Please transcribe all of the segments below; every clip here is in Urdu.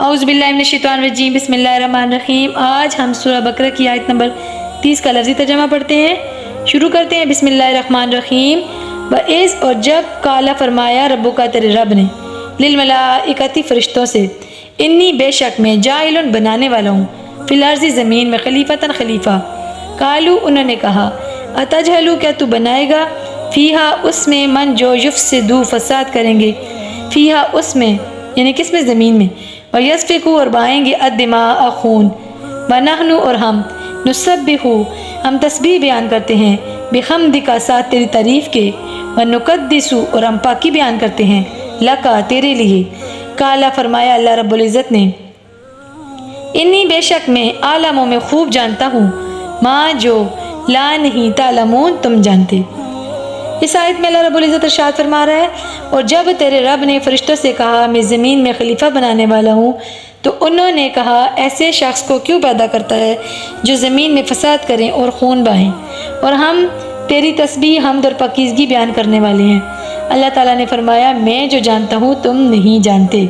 اعوذ باللہ من الشیطان الرجیم، بسم اللہ الرحمن الرحیم۔ آج ہم سورہ بقرہ کی آیت نمبر 30 کا لفظی ترجمہ پڑھتے ہیں۔ شروع کرتے ہیں بسم اللہ الرحمن الرحیم۔ وَإِذْ اور جب قالا فرمایا ربک تیرے رب نے، للملائکۃ فرشتوں سے، انی بے شک میں جاعل بنانے والا ہوں، فی الارض زمین میں خلیفتاً خلیفہ۔ قالو انہوں نے کہا، اتجعل کیا تو بنائے گا، فیہا اس میں من جو یفسدو فساد کریں گے، فیہا اس میں یعنی کس میں زمین میں، وَيَسْفِكُ اور بہائیں گے الدماء خون، وَنَحْنُ اور ہم، نُسَبِّحُ ہم تسبیح بیان کرتے ہیں، بِحَمْدِكَ ساتھ تیری تعریف کے، وَنُقَدِّسُ اور ہم پاکی بیان کرتے ہیں، لَكَ تیرے لیے۔ قالا فرمایا اللہ رب العزت نے، انی بے شک میں عالموں میں خوب جانتا ہوں، ما جو لا نہیں تعلمون تم جانتے۔ اس آیت میں اللہ رب العزت ارشاد فرما رہا ہے، اور جب تیرے رب نے فرشتوں سے کہا میں زمین میں خلیفہ بنانے والا ہوں، تو انہوں نے کہا ایسے شخص کو کیوں پیدا کرتا ہے جو زمین میں فساد کریں اور خون بہائیں، اور ہم تیری تسبیح حمد اور پاکیزگی بیان کرنے والے ہیں۔ اللہ تعالیٰ نے فرمایا میں جو جانتا ہوں تم نہیں جانتے۔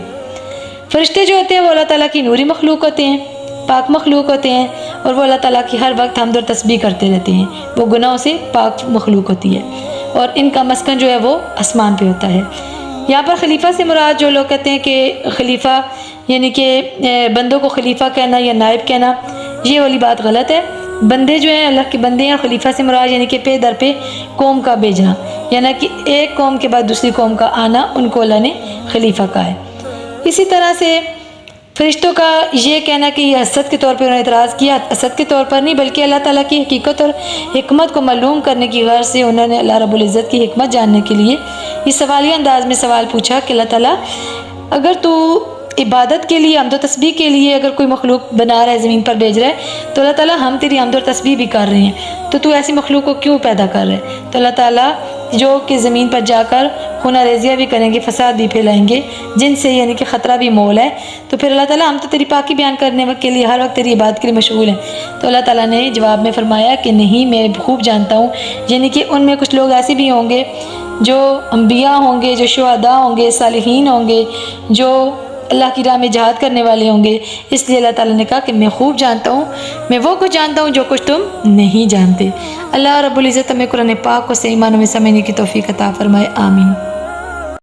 فرشتے جو ہوتے ہیں وہ اللہ تعالیٰ کی نوری مخلوق ہوتے ہیں، پاک مخلوق ہوتے ہیں، اور وہ اللہ تعالیٰ کی ہر وقت حمد اور تسبیح کرتے رہتے ہیں۔ وہ گناہوں سے پاک مخلوق ہوتی ہے، اور ان کا مسکن جو ہے وہ آسمان پہ ہوتا ہے۔ یہاں پر خلیفہ سے مراد جو لوگ کہتے ہیں کہ خلیفہ یعنی کہ بندوں کو خلیفہ کہنا یا نائب کہنا، یہ والی بات غلط ہے۔ بندے جو ہیں اللہ کے بندے ہیں، خلیفہ سے مراد یعنی کہ پہ در پہ قوم کا بھیجنا، یعنی کہ ایک قوم کے بعد دوسری قوم کا آنا، ان کو اللہ نے خلیفہ کہا ہے۔ اسی طرح سے فرشتوں کا یہ کہنا کہ یہ حسد کے طور پر انہوں نے اعتراض کیا، حسد کے طور پر نہیں بلکہ اللہ تعالیٰ کی حقیقت اور حکمت کو معلوم کرنے کی غرض سے انہوں نے اللہ رب العزت کی حکمت جاننے کے لیے اس سوالیہ انداز میں سوال پوچھا کہ اللہ تعالیٰ اگر تو عبادت کے لیے حمد و تسبیح کے لیے اگر کوئی مخلوق بنا رہا ہے، زمین پر بھیج رہا ہے، تو اللہ تعالیٰ ہم تیری حمد و تسبیح بھی کر رہے ہیں، تو ایسی مخلوق کو کیوں پیدا کر رہے ہیں؟ تو اللہ تعالیٰ جو کہ زمین پر جا کر خونہ ریزیاں بھی کریں گے، فساد بھی پھیلائیں گے، جن سے یعنی کہ خطرہ بھی مول ہے، تو پھر اللہ تعالیٰ ہم تو تیری پاکی بیان کرنے کے لیے ہر وقت تیری عبادت کے لیے مشغول ہیں۔ تو اللہ تعالیٰ نے جواب میں فرمایا کہ نہیں، میں خوب جانتا ہوں، یعنی کہ ان میں کچھ لوگ ایسے بھی ہوں گے جو انبیاء ہوں گے، جو شہداء ہوں گے، صالحین ہوں گے، جو اللہ کی راہ میں جہاد کرنے والے ہوں گے۔ اس لیے اللہ تعالیٰ نے کہا کہ میں خوب جانتا ہوں، میں وہ کچھ جانتا ہوں جو کچھ تم نہیں جانتے۔ اللہ رب العزت ہمیں قرآن پاک کو صحیح معنوں میں سمجھنے کی توفیق عطا فرمائے، آمین۔